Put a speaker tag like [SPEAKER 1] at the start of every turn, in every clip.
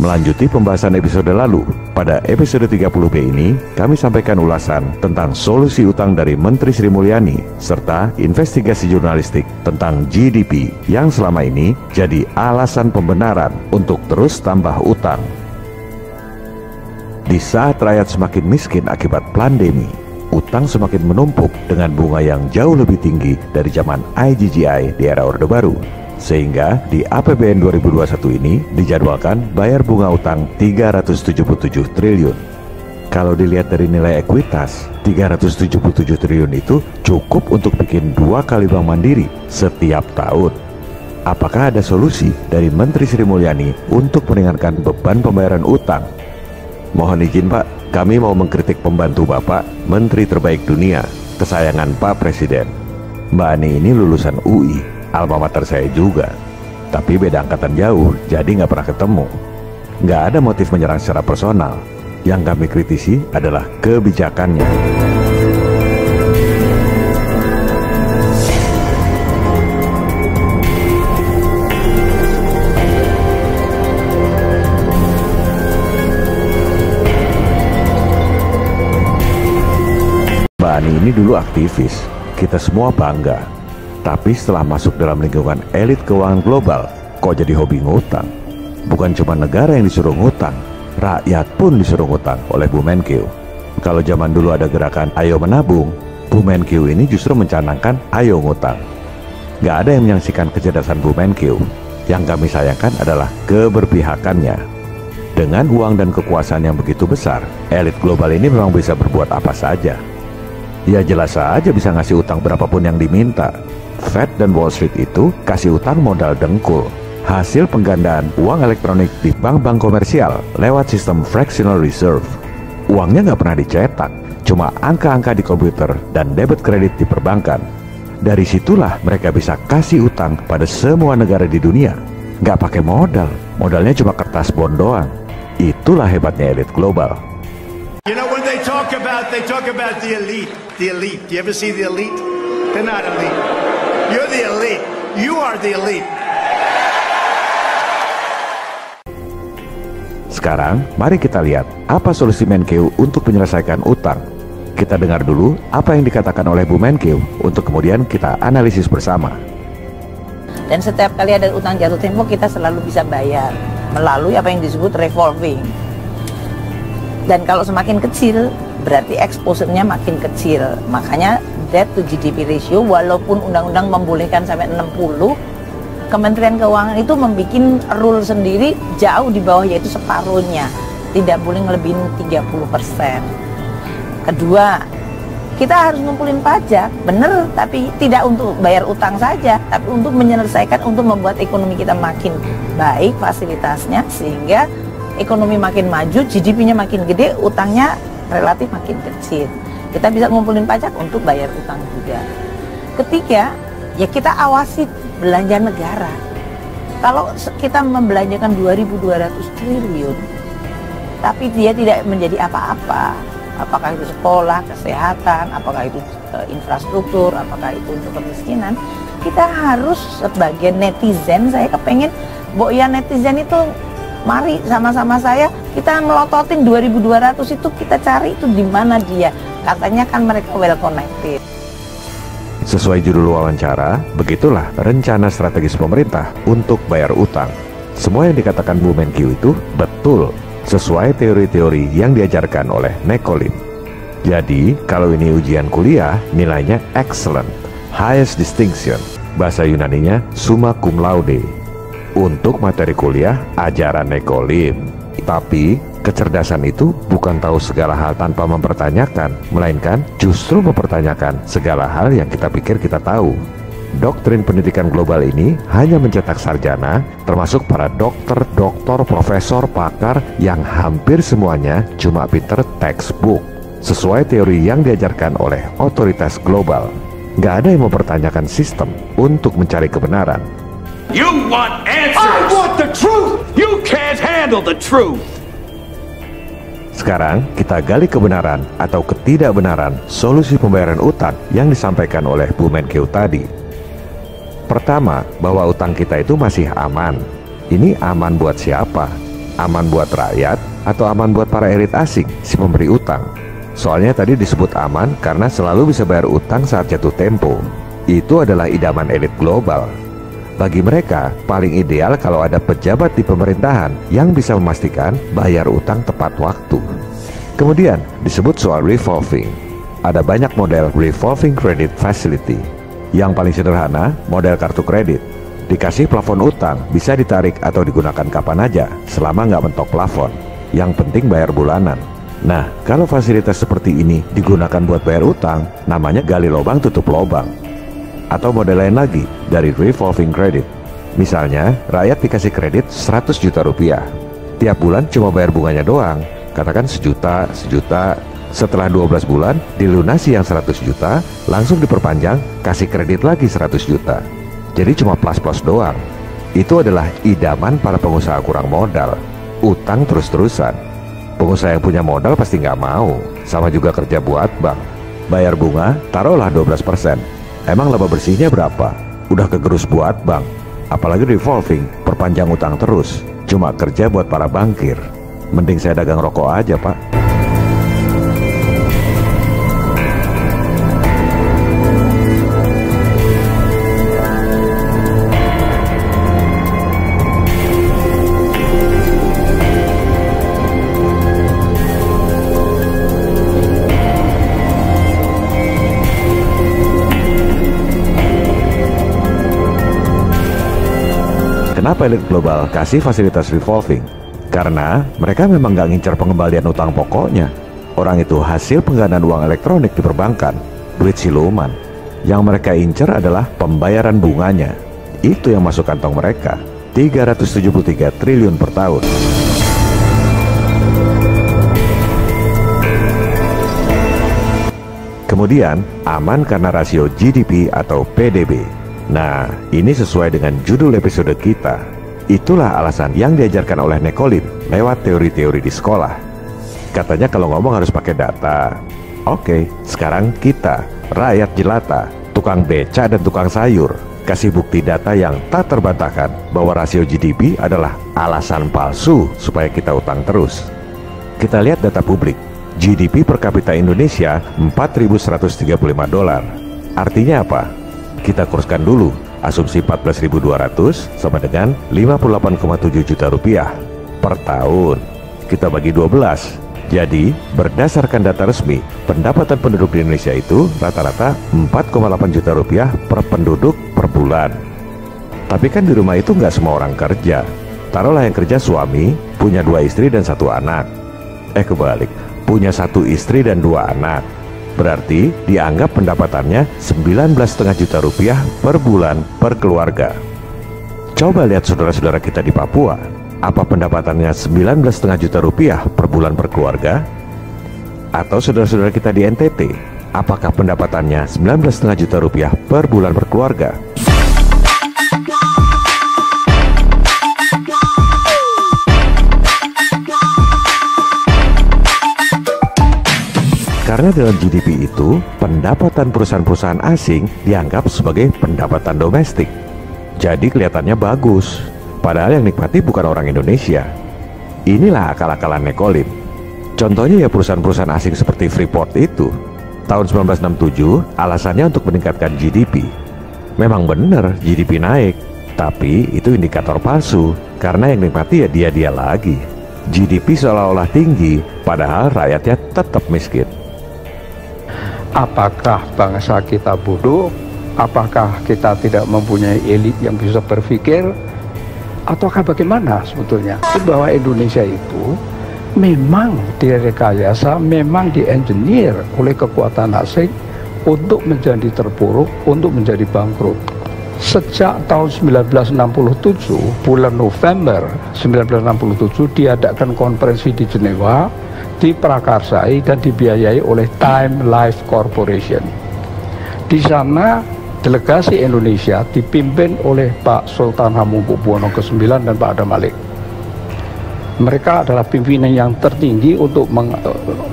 [SPEAKER 1] Melanjuti pembahasan episode lalu, pada episode 30B ini, kami sampaikan ulasan tentang solusi utang dari Menteri Sri Mulyani, serta investigasi jurnalistik tentang GDP yang selama ini jadi alasan pembenaran untuk terus tambah utang. Di saat rakyat semakin miskin akibat pandemi, utang semakin menumpuk dengan bunga yang jauh lebih tinggi dari zaman IGGI di era Orde Baru. Sehingga di APBN 2021 ini dijadwalkan bayar bunga utang 377 triliun. Kalau dilihat dari nilai ekuitas, 377 triliun itu cukup untuk bikin 2 kali bank mandiri setiap tahun. Apakah ada solusi dari Menteri Sri Mulyani untuk meringankan beban pembayaran utang? Mohon izin Pak, kami mau mengkritik pembantu Bapak, Menteri terbaik dunia, kesayangan Pak Presiden. Mbak Ani ini lulusan UI, alma mater saya juga, tapi beda angkatan jauh, jadi nggak pernah ketemu. Nggak ada motif menyerang secara personal. Yang kami kritisi adalah kebijakannya. Mbak Ani ini dulu aktivis, kita semua bangga. Tapi setelah masuk dalam lingkungan elit keuangan global, kok jadi hobi ngutang? Bukan cuma negara yang disuruh ngutang, rakyat pun disuruh ngutang oleh Bu Menkeu. Kalau zaman dulu ada gerakan ayo menabung, Bu Menkeu ini justru mencanangkan ayo ngutang. Gak ada yang menyaksikan kecerdasan Bu Menkeu. Yang kami sayangkan adalah keberpihakannya. Dengan uang dan kekuasaan yang begitu besar, elit global ini memang bisa berbuat apa saja. Ya jelas saja bisa ngasih utang berapapun yang diminta. Fed dan Wall Street itu kasih utang modal dengkul, hasil penggandaan uang elektronik di bank-bank komersial lewat sistem fractional reserve. Uangnya nggak pernah dicetak, cuma angka-angka di komputer dan debit kredit di perbankan. Dari situlah mereka bisa kasih utang pada semua negara di dunia. Nggak pakai modal, modalnya cuma kertas bond doang. Itulah hebatnya elit global.
[SPEAKER 2] You know when they talk about the elite. The elite. Do you ever see the elite? They're not elite. You're the elite. You are the elite.
[SPEAKER 1] Sekarang, mari kita lihat apa solusi Menkeu untuk menyelesaikan utang. Kita dengar dulu apa yang dikatakan oleh Bu Menkeu untuk kemudian kita analisis bersama.
[SPEAKER 3] Dan setiap kali ada utang jatuh tempo kita selalu bisa bayar melalui apa yang disebut revolving. Dan kalau semakin kecil, berarti exposure-nya makin kecil. Makanya debt to GDP ratio, walaupun undang-undang membolehkan sampai 60, Kementerian Keuangan itu membuat rule sendiri jauh di bawah, yaitu separuhnya. Tidak boleh ngelebihin 30%. Kedua, kita harus ngumpulin pajak, bener, tapi tidak untuk bayar utang saja, tapi untuk menyelesaikan, untuk membuat ekonomi kita makin baik fasilitasnya, sehingga ekonomi makin maju, GDP-nya makin gede, utangnya relatif makin kecil. Kita bisa ngumpulin pajak untuk bayar utang juga. Ketiga, ya kita awasi belanja negara. Kalau kita membelanjakan 2.200 triliun, tapi dia tidak menjadi apa-apa, apakah itu sekolah, kesehatan, apakah itu infrastruktur, apakah itu untuk kemiskinan, kita harus sebagai netizen, saya kepengen, ya netizen itu mari sama-sama saya kita melototin 2.200 itu, kita cari itu di mana dia. Katanya kan mereka well connected.
[SPEAKER 1] Sesuai judul wawancara, begitulah rencana strategis pemerintah untuk bayar utang. Semua yang dikatakan Bu Menkeu itu betul, sesuai teori-teori yang diajarkan oleh Nekolim. Jadi, kalau ini ujian kuliah, nilainya excellent, highest distinction, bahasa Yunaninya summa cum laude. Untuk materi kuliah, ajaran Nekolim. Tapi, kecerdasan itu bukan tahu segala hal tanpa mempertanyakan, melainkan justru mempertanyakan segala hal yang kita pikir kita tahu. Doktrin pendidikan global ini hanya mencetak sarjana, termasuk para dokter, profesor, pakar yang hampir semuanya cuma pinter textbook, sesuai teori yang diajarkan oleh otoritas global. Gak ada yang mempertanyakan sistem untuk mencari kebenaran.
[SPEAKER 4] You want answers! I want the truth! You can't handle the truth!
[SPEAKER 1] Sekarang kita gali kebenaran atau ketidakbenaran solusi pembayaran utang yang disampaikan oleh Bu Menkeu tadi. Pertama, bahwa utang kita itu masih aman. Ini aman buat siapa? Aman buat rakyat atau aman buat para elit asing, si pemberi utang? Soalnya tadi disebut aman karena selalu bisa bayar utang saat jatuh tempo. Itu adalah idaman elit global. Bagi mereka, paling ideal kalau ada pejabat di pemerintahan yang bisa memastikan bayar utang tepat waktu. Kemudian disebut soal revolving. Ada banyak model revolving credit facility. Yang paling sederhana, model kartu kredit. Dikasih plafon utang, bisa ditarik atau digunakan kapan aja, selama nggak mentok plafon. Yang penting bayar bulanan. Nah, kalau fasilitas seperti ini digunakan buat bayar utang, namanya gali lubang tutup lubang. Atau model lain lagi, dari revolving credit. Misalnya, rakyat dikasih kredit 100 juta rupiah. Tiap bulan cuma bayar bunganya doang, katakan sejuta. Setelah 12 bulan, dilunasi yang 100 juta, langsung diperpanjang, kasih kredit lagi 100 juta. Jadi cuma plus-plus doang. Itu adalah idaman para pengusaha kurang modal. Utang terus-terusan. Pengusaha yang punya modal pasti nggak mau. Sama juga kerja buat bank. Bayar bunga, taruhlah 12%. Emang laba bersihnya berapa? Udah kegerus buat bank. Apalagi revolving, perpanjang utang terus. Cuma kerja buat para bankir. Mending saya dagang rokok aja, Pak. Kenapa elit global kasih fasilitas revolving? Karena mereka memang nggak ngincar pengembalian utang pokoknya. Orang itu hasil penggandaan uang elektronik di perbankan, duit siluman. Yang mereka incar adalah pembayaran bunganya. Itu yang masuk kantong mereka, 373 triliun per tahun. Kemudian, aman karena rasio GDP atau PDB. Nah, ini sesuai dengan judul episode kita. Itulah alasan yang diajarkan oleh Nekolin lewat teori-teori di sekolah. Katanya kalau ngomong harus pakai data. Oke, sekarang kita, rakyat jelata, tukang beca dan tukang sayur, kasih bukti data yang tak terbantahkan bahwa rasio GDP adalah alasan palsu supaya kita utang terus. Kita lihat data publik. GDP per kapita Indonesia $4.135. Artinya apa? Kita kurskan dulu, asumsi 14.200 sama dengan 58,7 juta rupiah per tahun. Kita bagi 12. Jadi, berdasarkan data resmi, pendapatan penduduk di Indonesia itu rata-rata 4,8 juta rupiah per penduduk per bulan. Tapi kan di rumah itu nggak semua orang kerja. Taruhlah yang kerja suami, punya 2 istri dan 1 anak. Kebalik, punya 1 istri dan 2 anak. Berarti dianggap pendapatannya 19,5 juta rupiah per bulan per keluarga. Coba lihat saudara-saudara kita di Papua. Apa pendapatannya 19,5 juta rupiah per bulan per keluarga? Atau saudara-saudara kita di NTT, apakah pendapatannya 19,5 juta rupiah per bulan per keluarga? Karena dalam GDP itu, pendapatan perusahaan-perusahaan asing dianggap sebagai pendapatan domestik. Jadi kelihatannya bagus, padahal yang nikmati bukan orang Indonesia. Inilah akal-akalan Nekolin. Contohnya ya perusahaan-perusahaan asing seperti Freeport itu. Tahun 1967, alasannya untuk meningkatkan GDP. Memang benar GDP naik, tapi itu indikator palsu, karena yang nikmati ya dia-dia lagi. GDP seolah-olah tinggi, padahal rakyatnya tetap miskin.
[SPEAKER 5] Apakah bangsa kita bodoh? Apakah kita tidak mempunyai elit yang bisa berpikir? Ataukah bagaimana sebetulnya? Bahwa Indonesia itu memang direkayasa, memang diengineer oleh kekuatan asing untuk menjadi terpuruk, untuk menjadi bangkrut. Sejak tahun 1967, bulan November 1967 diadakan konferensi di Jenewa, diprakarsai dan dibiayai oleh Time Life Corporation. Di sana delegasi Indonesia dipimpin oleh Pak Sultan Hamengkubuwono ke-9 dan Pak Adam Malik. Mereka adalah pimpinan yang tertinggi untuk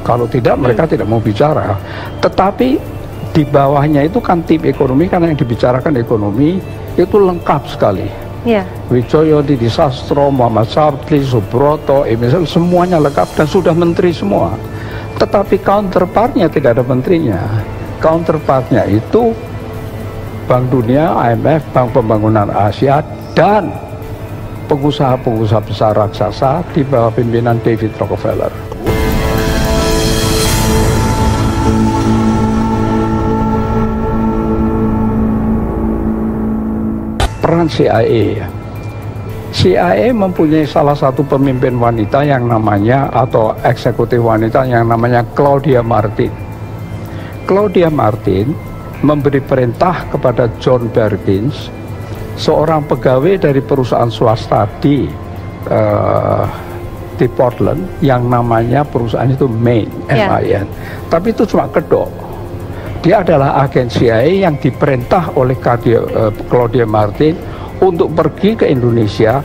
[SPEAKER 5] kalau tidak mereka tidak mau bicara. Tetapi di bawahnya itu kan tim ekonomi, karena yang dibicarakan ekonomi itu lengkap sekali. Wijoyo, Didi Sastro, Muhammad Sabtli, Subroto, Emisal, semuanya lengkap dan sudah menteri semua. Tetapi counterpartnya tidak ada menterinya. Counterpartnya itu Bank Dunia, IMF, Bank Pembangunan Asia, dan pengusaha-pengusaha besar raksasa di bawah pimpinan David Rockefeller. Peran CIA. CIA mempunyai salah satu pemimpin wanita yang namanya, atau eksekutif wanita yang namanya Claudia Martin. Claudia Martin memberi perintah kepada John Perkins, seorang pegawai dari perusahaan swasta di Portland, yang namanya perusahaan itu Main, MIN. Tapi itu cuma kedok. Dia adalah agen CIA yang diperintah oleh Claudia Martin untuk pergi ke Indonesia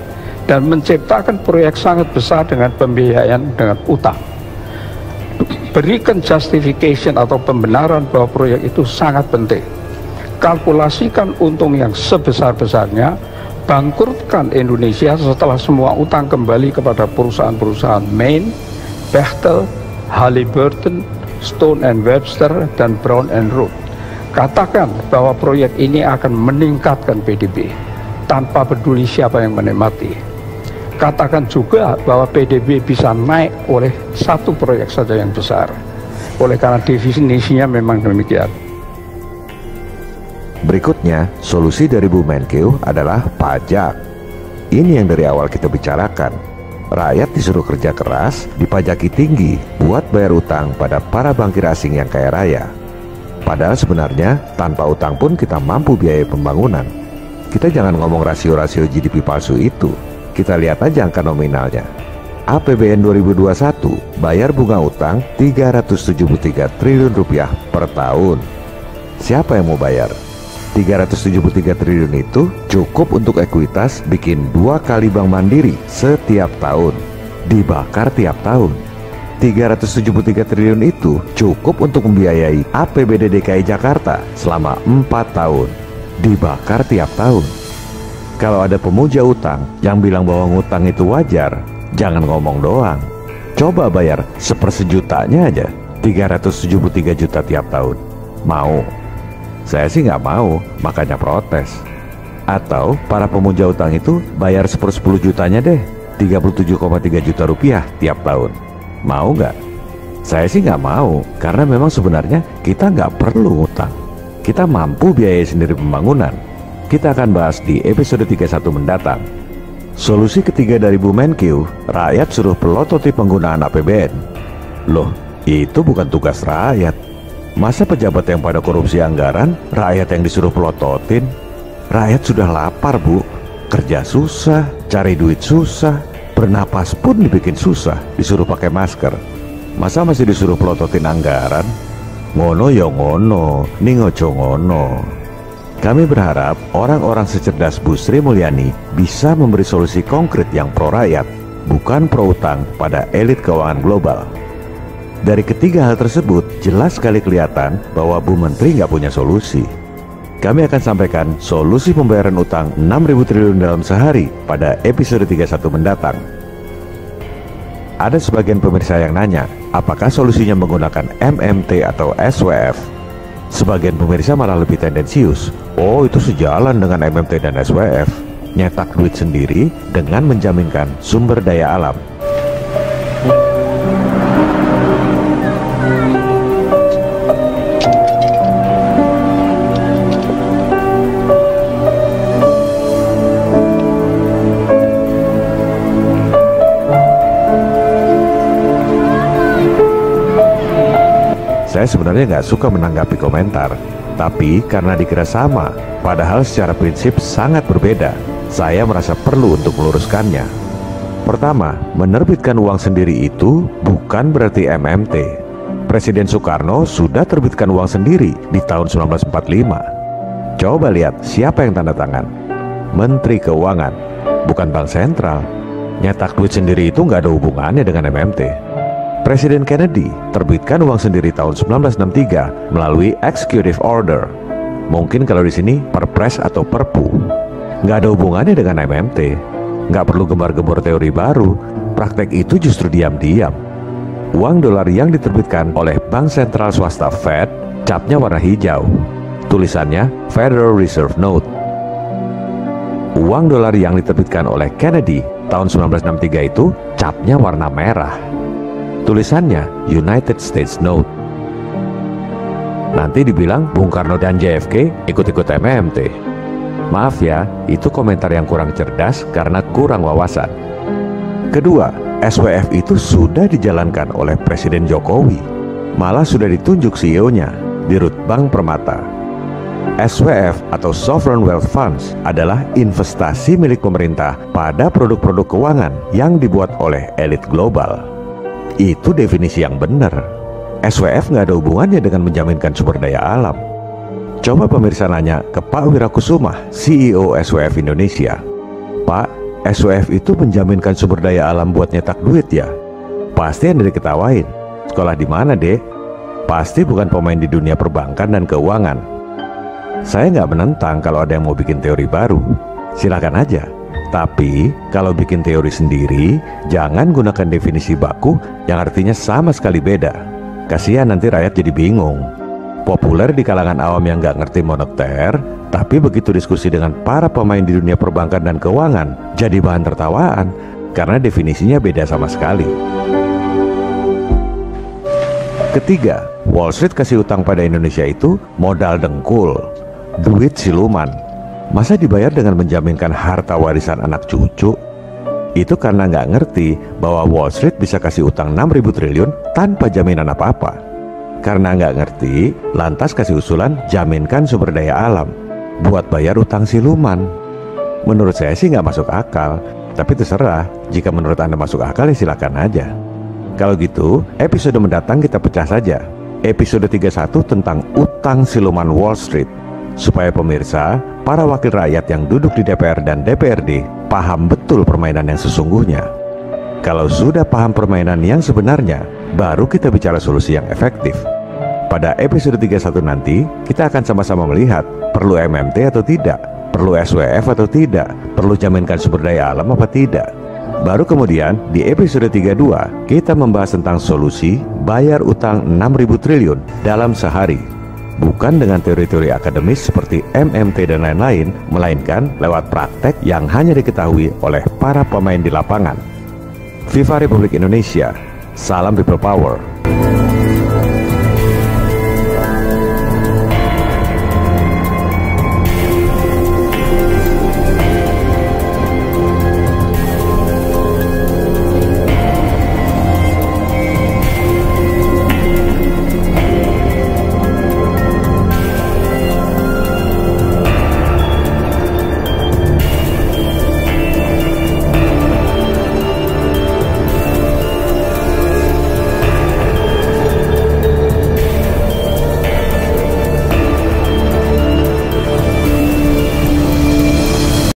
[SPEAKER 5] dan menciptakan proyek sangat besar dengan pembiayaan dengan utang. Berikan justification atau pembenaran bahwa proyek itu sangat penting. Kalkulasikan untung yang sebesar-besarnya, bangkrutkan Indonesia setelah semua utang kembali kepada perusahaan-perusahaan Main, Bechtel, Halliburton, Stone and Webster, dan Brown and Root. Katakan bahwa proyek ini akan meningkatkan PDB tanpa peduli siapa yang menikmati. Katakan juga bahwa PDB bisa naik oleh satu proyek saja yang besar. Oleh karena definisinya memang demikian.
[SPEAKER 1] Berikutnya, solusi dari Bu Menkeu adalah pajak. Ini yang dari awal kita bicarakan. Rakyat disuruh kerja keras, dipajaki tinggi buat bayar utang pada para bankir asing yang kaya raya. Padahal sebenarnya tanpa utang pun kita mampu biaya pembangunan. Kita jangan ngomong rasio-rasio GDP palsu itu. Kita lihat aja angka nominalnya. APBN 2021 bayar bunga utang 373 triliun rupiah per tahun. Siapa yang mau bayar? 373 triliun itu cukup untuk ekuitas bikin 2 kali Bank Mandiri setiap tahun. Dibakar tiap tahun. 373 triliun itu cukup untuk membiayai APBD DKI Jakarta selama 4 tahun. Dibakar tiap tahun. Kalau ada pemuja utang yang bilang bahwa ngutang itu wajar, jangan ngomong doang. Coba bayar 1/4 jutanya aja, 373 juta tiap tahun. Mau? Saya sih nggak mau, makanya protes. Atau para pemuja utang itu bayar 10 jutanya deh, 37,3 juta rupiah tiap tahun. Mau nggak? Saya sih nggak mau, karena memang sebenarnya kita nggak perlu ngutang. Kita mampu biayai sendiri pembangunan. Kita akan bahas di episode 31 mendatang. Solusi ketiga dari Bu Menkeu, rakyat suruh pelototi penggunaan APBN. Loh, itu bukan tugas rakyat. Masa pejabat yang pada korupsi anggaran, rakyat yang disuruh pelototin? Rakyat sudah lapar, Bu. Kerja susah, cari duit susah, bernapas pun dibikin susah, disuruh pakai masker. Masa masih disuruh pelototin anggaran? Ngono ya ngono, ningojo ngono. Kami berharap orang-orang secerdas Bu Sri Mulyani bisa memberi solusi konkret yang pro rakyat, bukan pro utang pada elit keuangan global. Dari ketiga hal tersebut, jelas sekali kelihatan bahwa Bu Menteri nggak punya solusi. Kami akan sampaikan solusi pembayaran utang 6.000 triliun dalam sehari pada episode 31 mendatang. Ada sebagian pemirsa yang nanya, apakah solusinya menggunakan MMT atau SWF? Sebagian pemirsa malah lebih tendensius. Oh, itu sejalan dengan MMT dan SWF. Nyetak duit sendiri dengan menjaminkan sumber daya alam. Saya sebenarnya nggak suka menanggapi komentar, tapi karena dikira sama, padahal secara prinsip sangat berbeda, saya merasa perlu untuk meluruskannya. Pertama, menerbitkan uang sendiri itu bukan berarti MMT. Presiden Soekarno sudah terbitkan uang sendiri di tahun 1945. Coba lihat siapa yang tanda tangan? Menteri Keuangan, bukan Bank Sentral. Nyetak duit sendiri itu nggak ada hubungannya dengan MMT. Presiden Kennedy terbitkan uang sendiri tahun 1963 melalui Executive Order. Mungkin kalau di sini Perpres atau Perpu. Nggak ada hubungannya dengan MMT. Nggak perlu gembar-gembor teori baru. Praktek itu justru diam-diam. Uang dolar yang diterbitkan oleh bank sentral swasta Fed, capnya warna hijau. Tulisannya Federal Reserve Note. Uang dolar yang diterbitkan oleh Kennedy tahun 1963 itu capnya warna merah. Tulisannya United States Note. Nanti dibilang Bung Karno dan JFK ikut-ikut MMT. Maaf ya, itu komentar yang kurang cerdas karena kurang wawasan. Kedua, SWF itu sudah dijalankan oleh Presiden Jokowi. Malah sudah ditunjuk CEO-nya, Dirut Bank Permata. SWF atau Sovereign Wealth Funds adalah investasi milik pemerintah pada produk-produk keuangan yang dibuat oleh elit global. Itu definisi yang benar. SWF nggak ada hubungannya dengan menjaminkan sumber daya alam. Coba pemirsa nanya ke Pak Wirakusuma, CEO SWF Indonesia. Pak, SWF itu menjaminkan sumber daya alam buat nyetak duit ya? Pasti Anda diketawain. Sekolah di mana, Dek? Pasti bukan pemain di dunia perbankan dan keuangan. Saya nggak menentang kalau ada yang mau bikin teori baru. Silakan aja. Tapi kalau bikin teori sendiri, jangan gunakan definisi baku yang artinya sama sekali beda. Kasihan nanti rakyat jadi bingung. Populer di kalangan awam yang nggak ngerti moneter, tapi begitu diskusi dengan para pemain di dunia perbankan dan keuangan, jadi bahan tertawaan karena definisinya beda sama sekali. Ketiga, Wall Street kasih utang pada Indonesia itu modal dengkul, duit siluman. Masa dibayar dengan menjaminkan harta warisan anak cucu? Itu karena nggak ngerti bahwa Wall Street bisa kasih utang 6.000 triliun tanpa jaminan apa-apa. Karena nggak ngerti, lantas kasih usulan jaminkan sumber daya alam buat bayar utang siluman. Menurut saya sih nggak masuk akal, tapi terserah. Jika menurut Anda masuk akal ya silakan aja. Kalau gitu, episode mendatang kita pecah saja. Episode 31 tentang utang siluman Wall Street. Supaya pemirsa, para wakil rakyat yang duduk di DPR dan DPRD paham betul permainan yang sesungguhnya. Kalau sudah paham permainan yang sebenarnya, baru kita bicara solusi yang efektif. Pada episode 31 nanti, kita akan sama-sama melihat perlu MMT atau tidak, perlu SWF atau tidak, perlu jaminkan sumber daya alam apa tidak. Baru kemudian di episode 32, kita membahas tentang solusi bayar utang 6.000 triliun dalam sehari. Bukan dengan teori-teori akademis seperti MMT dan lain-lain, melainkan lewat praktek yang hanya diketahui oleh para pemain di lapangan. Viva Republik Indonesia, salam people power.